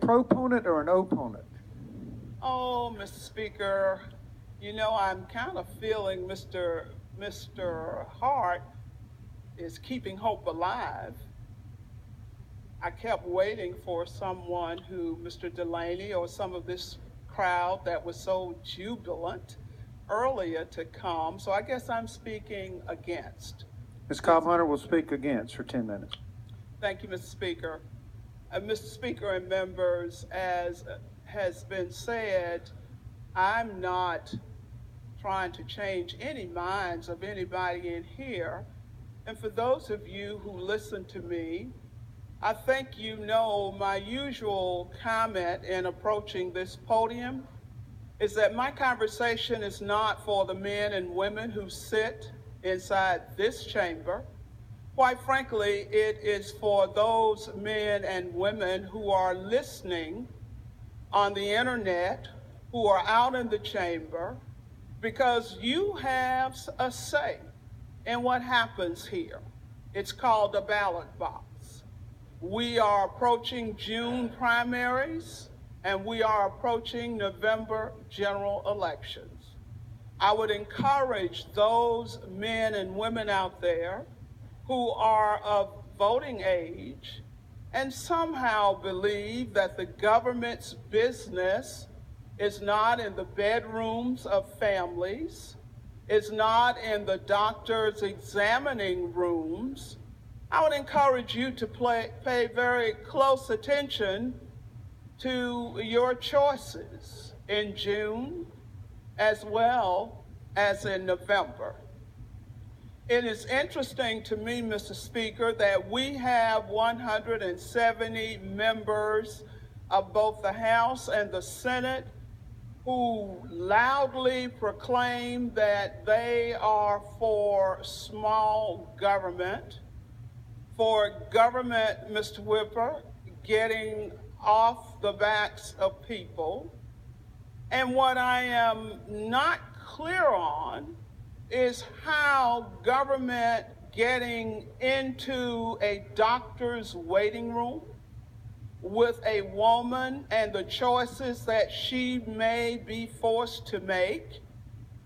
proponent or an opponent? Oh, Mr. Speaker, you know, I'm kind of feeling Mr. Hart is keeping hope alive. I kept waiting for someone who, Mr. Delaney or some of this crowd that was so jubilant earlier to come. So I guess I'm speaking against. Ms. Since, Cobb-Hunter will speak against for 10 minutes. thank you, Mr. Speaker. Mr. Speaker and members, as has been said, I'm not trying to change any minds of anybody in here. And for those of you who listen to me, I think you know my usual comment in approaching this podium is that my conversation is not for the men and women who sit inside this chamber. Quite frankly, it is for those men and women who are listening on the internet, who are out in the chamber, because you have a say in what happens here. It's called a ballot box. We are approaching June primaries, and we are approaching November general elections. I would encourage those men and women out there who are of voting age and somehow believe that the government's business is not in the bedrooms of families, is not in the doctor's examining rooms. I would encourage you to pay very close attention to your choices in June as well as in November. It is interesting to me, Mr. Speaker, that we have 170 members of both the House and the Senate who loudly proclaim that they are for small government, for government, Mr. Whipper, getting off the backs of people. And what I am not clear on is how government getting into a doctor's waiting room with a woman and the choices that she may be forced to make,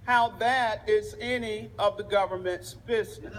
how that is any of the government's business.